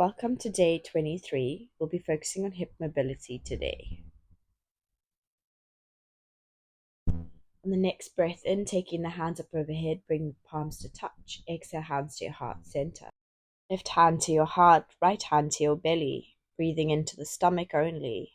Welcome to day 23. We'll be focusing on hip mobility today. On the next breath in, taking the hands up overhead, bring the palms to touch. Exhale, hands to your heart center. Left hand to your heart, right hand to your belly. Breathing into the stomach only.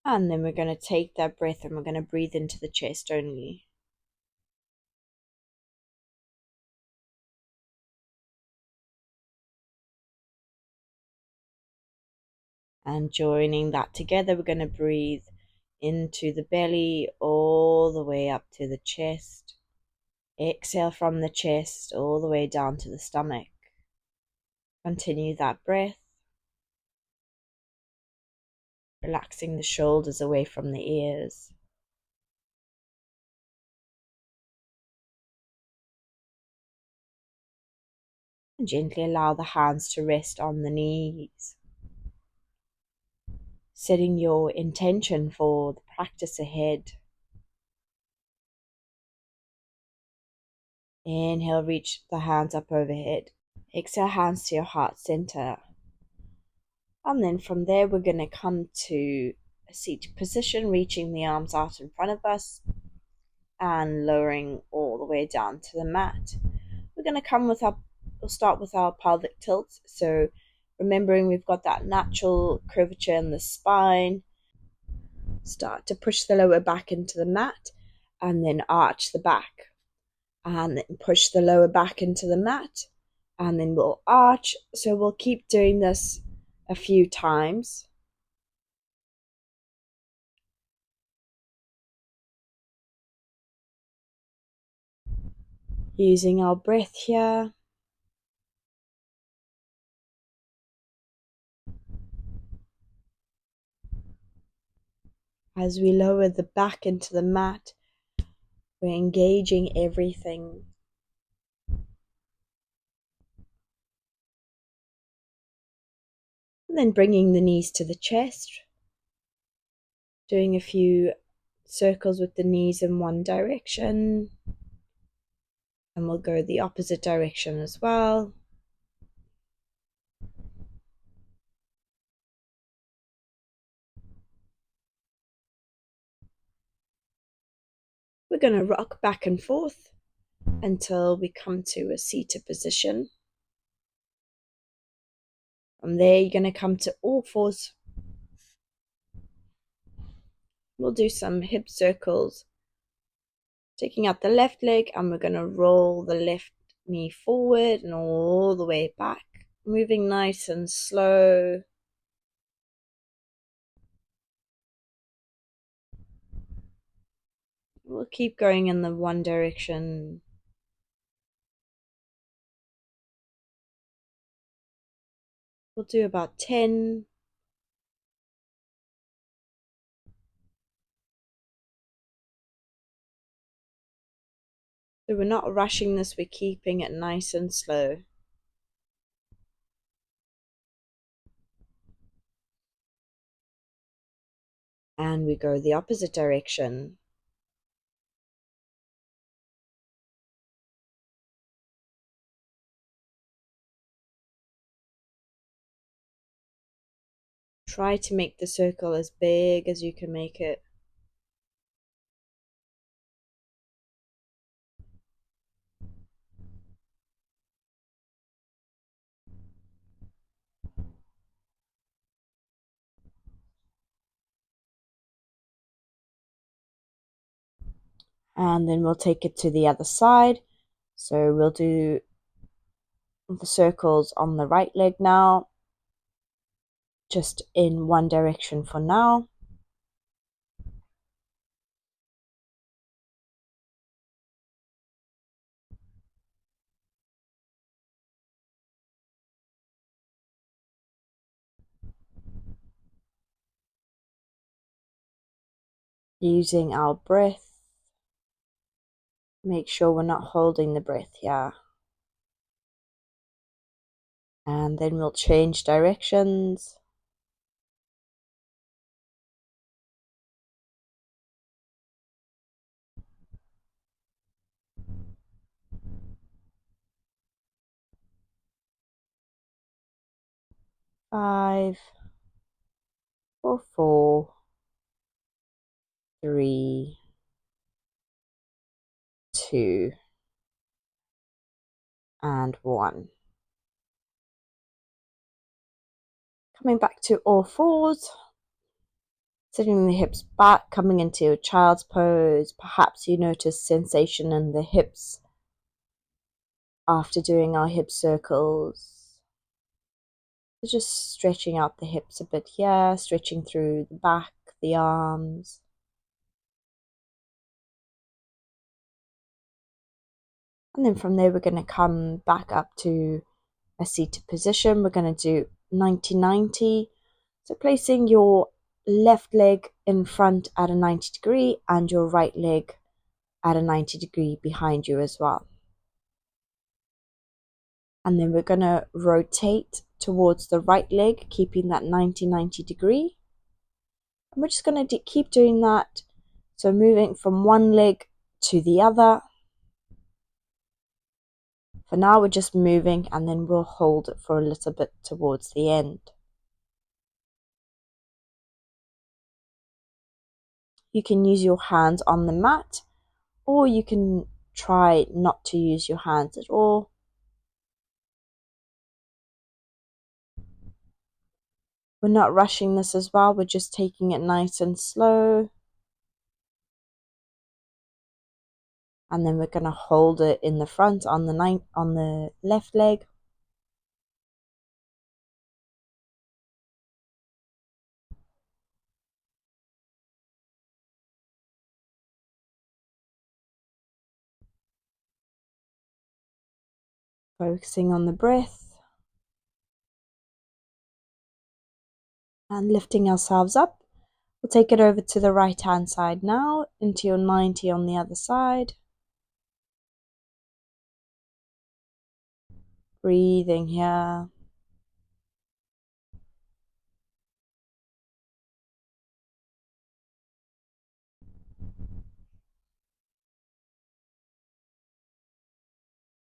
And then we're going to take that breath and we're going to breathe into the chest only. And joining that together, we're going to breathe into the belly all the way up to the chest. Exhale from the chest all the way down to the stomach. Continue that breath. Relaxing the shoulders away from the ears. And gently allow the hands to rest on the knees. Setting your intention for the practice ahead. Inhale, reach the hands up overhead. Exhale, hands to your heart center. And then from there, we're going to come to a seated position, reaching the arms out in front of us and lowering all the way down to the mat. We're going to we'll start with our pelvic tilt. So remembering we've got that natural curvature in the spine. Start to push the lower back into the mat and then arch the back. And then push the lower back into the mat and then we'll arch. So we'll keep doing this a few times. Using our breath here. As we lower the back into the mat, we're engaging everything. And then bringing the knees to the chest. Doing a few circles with the knees in one direction. And we'll go the opposite direction as well. We're going to rock back and forth until we come to a seated position. From there, you're going to come to all fours. We'll do some hip circles. Taking out the left leg, and we're going to roll the left knee forward and all the way back. Moving nice and slow. We'll keep going in the one direction. We'll do about 10. So we're not rushing this, we're keeping it nice and slow. And we go the opposite direction. Try to make the circle as big as you can make it. And then we'll take it to the other side. So we'll do the circles on the right leg now, just in one direction for now. Using our breath. Make sure we're not holding the breath here. And then we'll change directions. 5, 4, 4, 3, 2, and 1. Coming back to all fours, sitting the hips back, coming into your child's pose. Perhaps you notice sensation in the hips after doing our hip circles. So just stretching out the hips a bit here, stretching through the back, the arms. And then from there, we're going to come back up to a seated position. We're going to do 90-90. So placing your left leg in front at a 90 degree and your right leg at a 90 degree behind you as well. And then we're going to rotate towards the right leg, keeping that 90-90 degree. And we're just going to keep doing that. So moving from one leg to the other. For now, we're just moving, and then we'll hold it for a little bit towards the end. You can use your hands on the mat, or you can try not to use your hands at all. We're not rushing this as well, we're just taking it nice and slow. And then we're going to hold it in the front on the left leg. Focusing on the breath. And lifting ourselves up. We'll take it over to the right hand side now, into your 90 on the other side. Breathing here.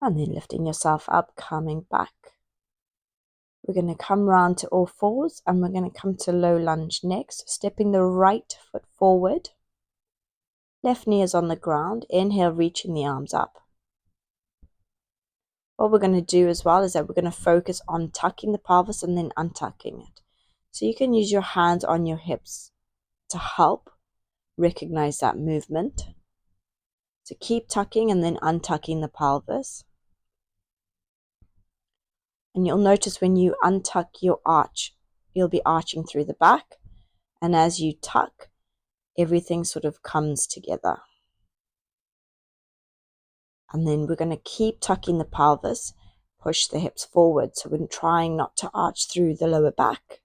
And then lifting yourself up, coming back. We're going to come round to all fours and we're going to come to low lunge next, stepping the right foot forward. Left knee is on the ground. Inhale, reaching the arms up. What we're going to do as well is that we're going to focus on tucking the pelvis and then untucking it. So you can use your hands on your hips to help recognize that movement. So keep tucking and then untucking the pelvis. And you'll notice when you untuck your arch, you'll be arching through the back. And as you tuck, everything sort of comes together. And then we're going to keep tucking the pelvis, push the hips forward. So we're trying not to arch through the lower back.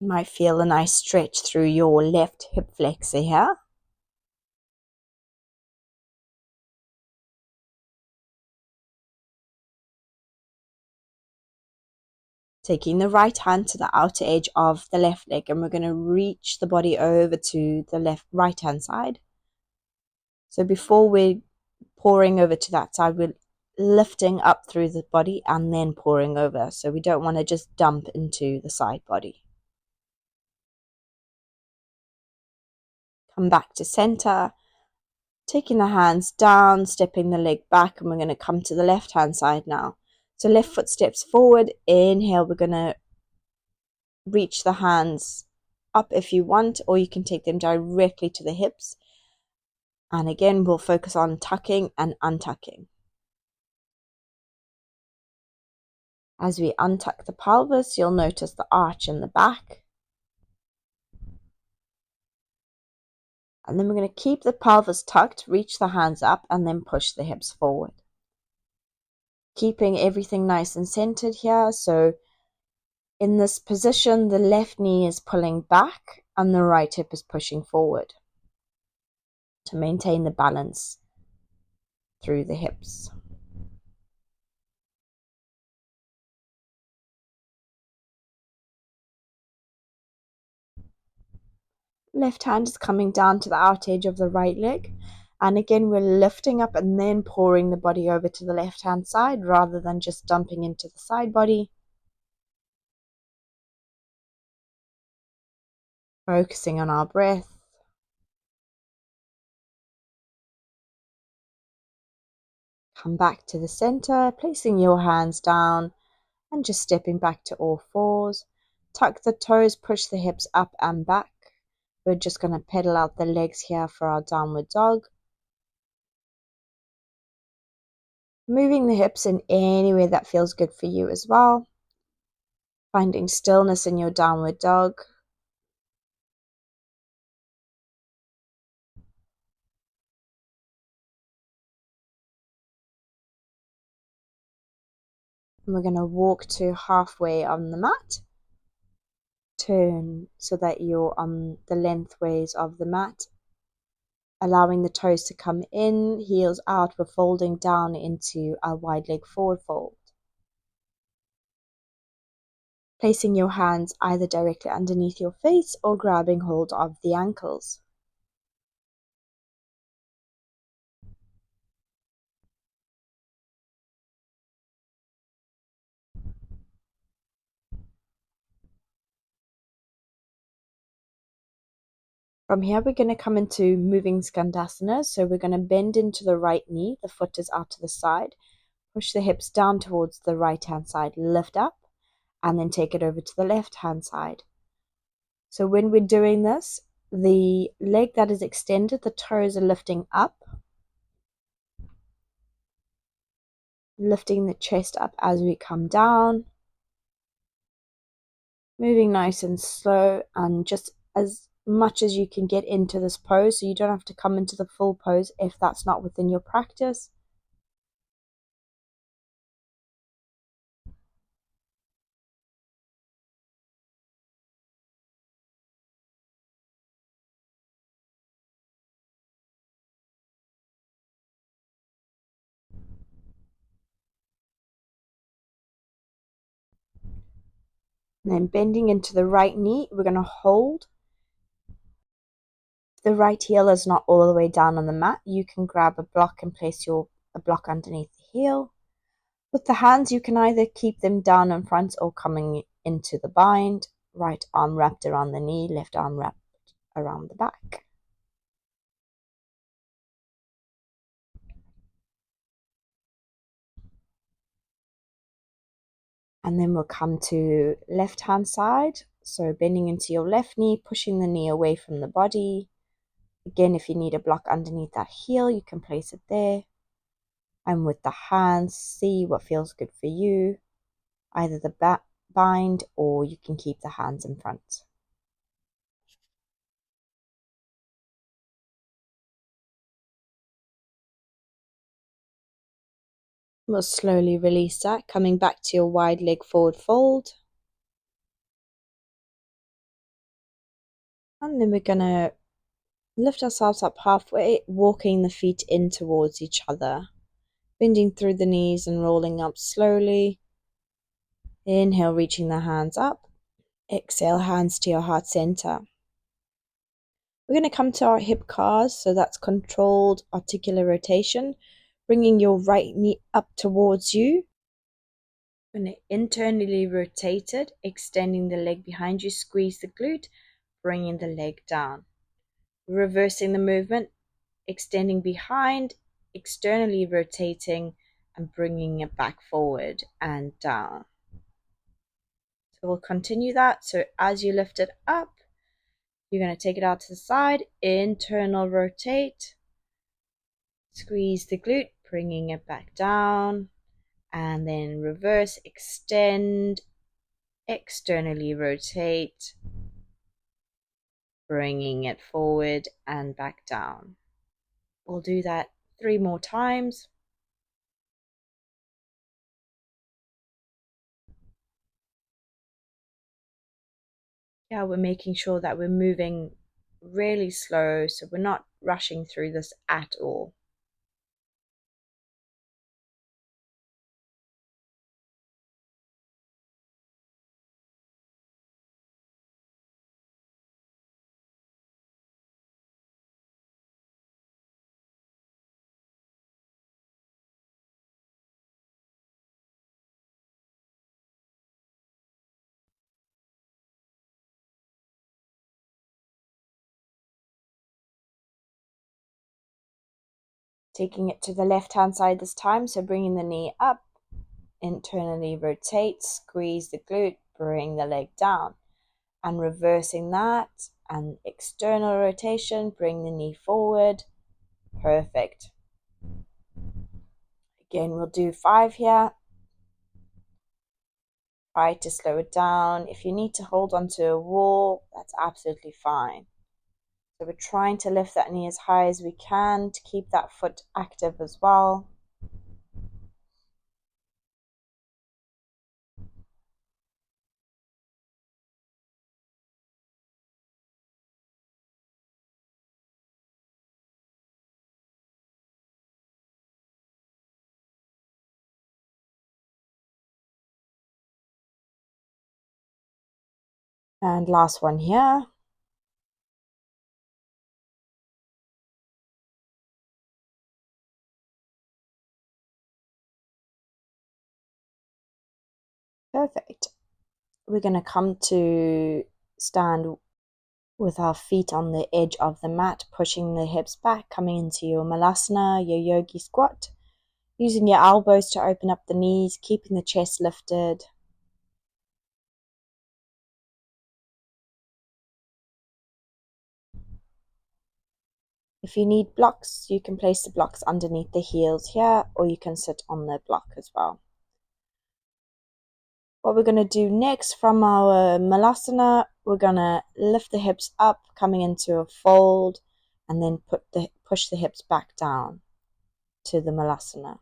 You might feel a nice stretch through your left hip flexor here. Taking the right hand to the outer edge of the left leg, and we're going to reach the body over to the right hand side. So before we're pouring over to that side, we're lifting up through the body and then pouring over. So we don't want to just dump into the side body. Come back to center, taking the hands down, stepping the leg back, and we're going to come to the left hand side now. So left foot steps forward. Inhale, we're going to reach the hands up if you want, or you can take them directly to the hips. And again, we'll focus on tucking and untucking. As we untuck the pelvis, you'll notice the arch in the back. And then we're going to keep the pelvis tucked, reach the hands up, and then push the hips forward. Keeping everything nice and centered here. So in this position, the left knee is pulling back and the right hip is pushing forward to maintain the balance through the hips. Left hand is coming down to the out edge of the right leg, And again, we're lifting up and then pouring the body over to the left-hand side rather than just dumping into the side body. Focusing on our breath. Come back to the center, placing your hands down and just stepping back to all fours. Tuck the toes, push the hips up and back. We're just going to pedal out the legs here for our downward dog. Moving the hips in any way that feels good for you as well. Finding stillness in your downward dog. And we're going to walk to halfway on the mat. Turn so that you're on the lengthways of the mat. Allowing the toes to come in, heels out, we're folding down into a wide leg forward fold. Placing your hands either directly underneath your face or grabbing hold of the ankles. From here, we're going to come into moving Skandasana. So we're going to bend into the right knee. The foot is out to the side. Push the hips down towards the right-hand side. Lift up and then take it over to the left-hand side. So when we're doing this, the leg that is extended, the toes are lifting up. Lifting the chest up as we come down. Moving nice and slow and just as much as you can get into this pose, so you don't have to come into the full pose if that's not within your practice. And then bending into the right knee, we're going to hold. If the right heel is not all the way down on the mat, you can grab a block and place a block underneath the heel. With the hands, you can either keep them down in front or coming into the bind. Right arm wrapped around the knee, left arm wrapped around the back. And then we'll come to left hand side. So bending into your left knee, pushing the knee away from the body. Again, if you need a block underneath that heel, you can place it there. And with the hands, see what feels good for you. Either the back bind or you can keep the hands in front. We'll slowly release that, coming back to your wide leg forward fold. And then we're going to lift ourselves up halfway, walking the feet in towards each other. Bending through the knees and rolling up slowly. Inhale, reaching the hands up. Exhale, hands to your heart center. We're going to come to our hip cars, so that's controlled articular rotation. Bringing your right knee up towards you. We're going to internally rotate it, extending the leg behind you, squeeze the glute, bringing the leg down. Reversing the movement, extending behind, externally rotating, and bringing it back forward and down. So we'll continue that. So as you lift it up, you're going to take it out to the side, internal rotate, squeeze the glute, bringing it back down, and then reverse, extend, externally rotate, bringing it forward and back down. We'll do that 3 more times. Yeah, we're making sure that we're moving really slow, so we're not rushing through this at all. Taking it to the left-hand side this time, so bringing the knee up, internally rotate, squeeze the glute, bring the leg down, and reversing that, and external rotation, bring the knee forward. Perfect. Again, we'll do 5 here. Try to slow it down. If you need to hold onto a wall, that's absolutely fine. So we're trying to lift that knee as high as we can to keep that foot active as well. And last one here. Perfect. We're going to come to stand with our feet on the edge of the mat, pushing the hips back, coming into your Malasana, your yogi squat, using your elbows to open up the knees, keeping the chest lifted. If you need blocks, you can place the blocks underneath the heels here, or you can sit on the block as well. What we're going to do next from our Malasana, we're going to lift the hips up, coming into a fold, and then push the hips back down to the Malasana.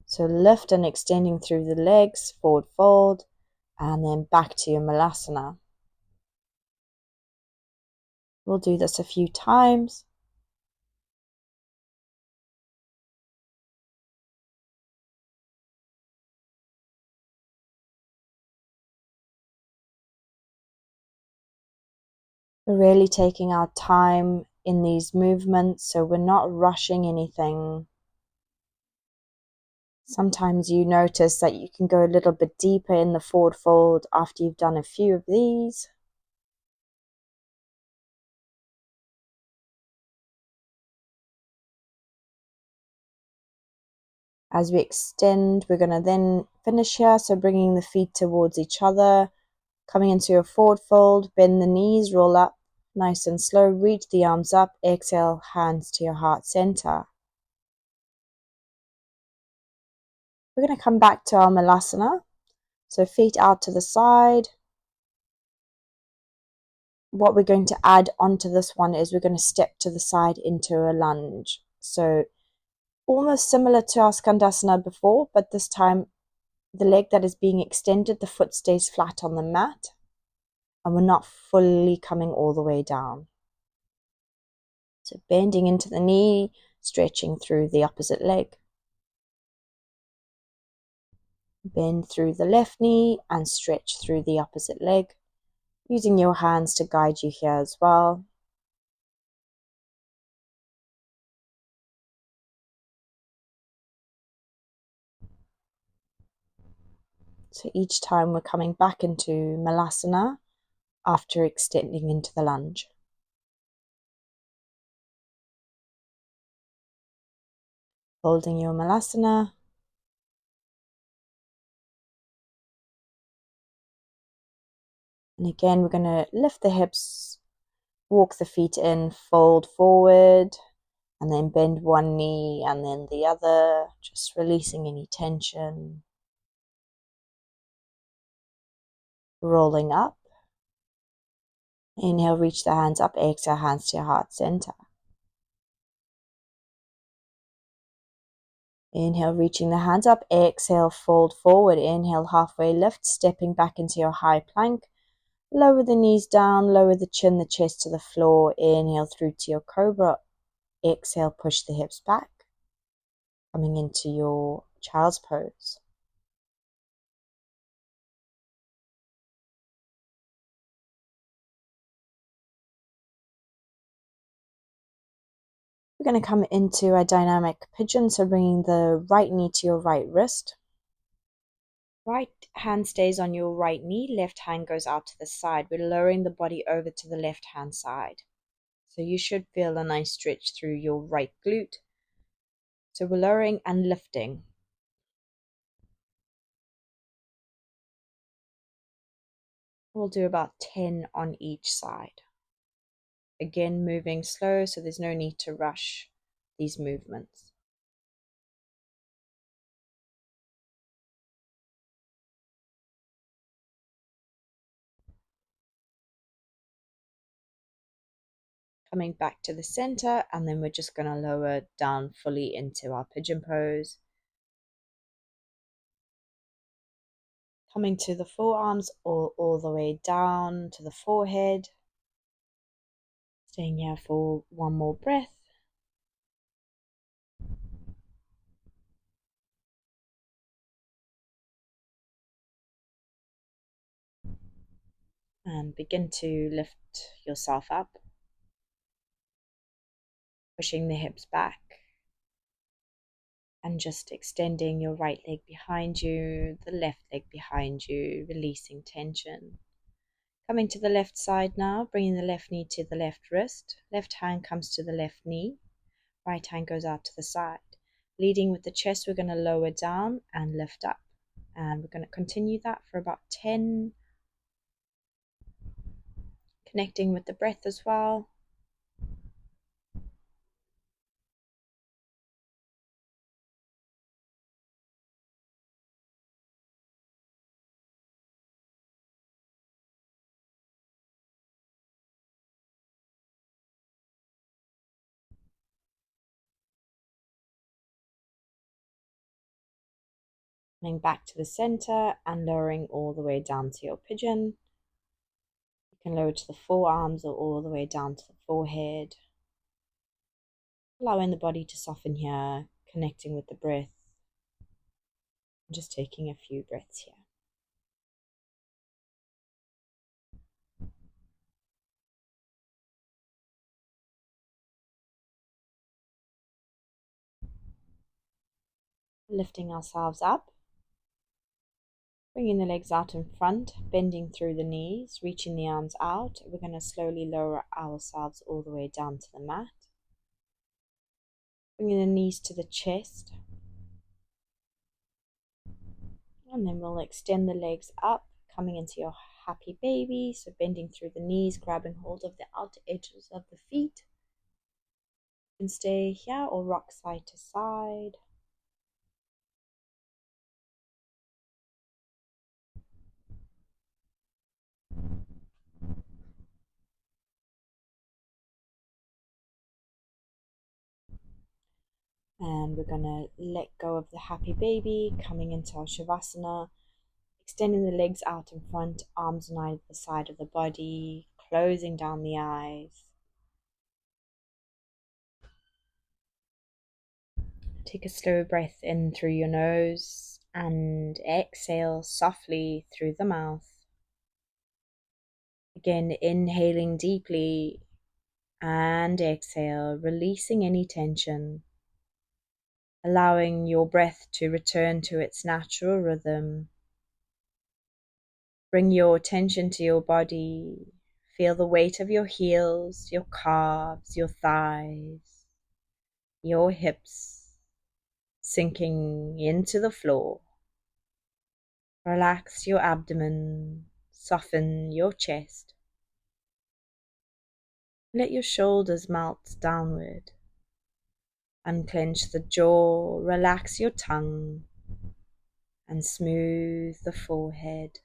So lift and extending through the legs, forward fold, and then back to your Malasana. We'll do this a few times. We're really taking our time in these movements, so we're not rushing anything. Sometimes you notice that you can go a little bit deeper in the forward fold after you've done a few of these. As we extend, we're going to then finish here, so bringing the feet towards each other, coming into a forward fold, bend the knees, roll up, nice and slow, reach the arms up, exhale, hands to your heart center. We're going to come back to our Malasana, so feet out to the side. What we're going to add onto this one is we're going to step to the side into a lunge. So almost similar to our Skandasana before, but this time the leg that is being extended, the foot stays flat on the mat, and we're not fully coming all the way down. So bending into the knee, stretching through the opposite leg. Bend through the left knee and stretch through the opposite leg, using your hands to guide you here as well. So each time we're coming back into Malasana after extending into the lunge. Holding your Malasana. And again, we're going to lift the hips, walk the feet in, fold forward, and then bend one knee and then the other, just releasing any tension. Rolling up. Inhale, reach the hands up, exhale, hands to your heart center. Inhale, reaching the hands up, exhale, fold forward. Inhale, halfway lift, stepping back into your high plank. Lower the knees down, lower the chin, the chest to the floor. Inhale through to your cobra. Exhale, push the hips back. Coming into your child's pose. We're going to come into a dynamic pigeon, so bringing the right knee to your right wrist. Right hand stays on your right knee, left hand goes out to the side. We're lowering the body over to the left hand side. So you should feel a nice stretch through your right glute. So we're lowering and lifting. We'll do about 10 on each side. Again, moving slow, so there's no need to rush these movements. Coming back to the center, and then we're just going to lower down fully into our pigeon pose. Coming to the forearms all the way down to the forehead. Staying here for one more breath. And begin to lift yourself up. Pushing the hips back. And just extending your right leg behind you, the left leg behind you, releasing tension. Coming to the left side now, bringing the left knee to the left wrist. Left hand comes to the left knee. Right hand goes out to the side. Leading with the chest, we're going to lower down and lift up. And we're going to continue that for about 10. Connecting with the breath as well. Coming back to the center and lowering all the way down to your pigeon. You can lower to the forearms or all the way down to the forehead. Allowing the body to soften here, connecting with the breath. Just taking a few breaths here. Lifting ourselves up. Bringing the legs out in front, bending through the knees, reaching the arms out. We're going to slowly lower ourselves all the way down to the mat. Bringing the knees to the chest. And then we'll extend the legs up, coming into your happy baby. So bending through the knees, grabbing hold of the outer edges of the feet. You can stay here or rock side to side. And we're going to let go of the happy baby, coming into our Shavasana, extending the legs out in front, arms on either side of the body, closing down the eyes. Take a slow breath in through your nose and exhale softly through the mouth. Again, inhaling deeply and exhale, releasing any tension. Allowing your breath to return to its natural rhythm. Bring your attention to your body. Feel the weight of your heels, your calves, your thighs, your hips sinking into the floor. Relax your abdomen, soften your chest. Let your shoulders melt downward. Unclench the jaw, relax your tongue, and smooth the forehead.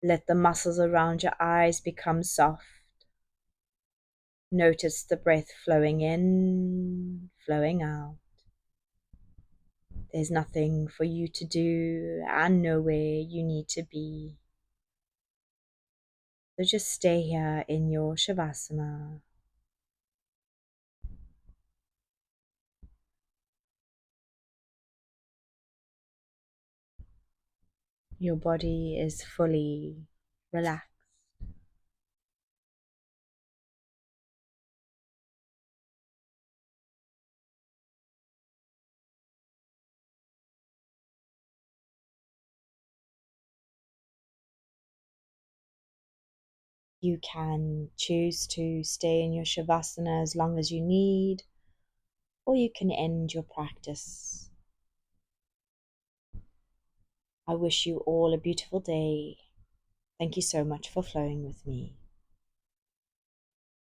Let the muscles around your eyes become soft. Notice the breath flowing in, flowing out. There's nothing for you to do and nowhere you need to be. So just stay here in your Shavasana. Your body is fully relaxed. You can choose to stay in your Shavasana as long as you need, or you can end your practice. I wish you all a beautiful day. Thank you so much for flowing with me.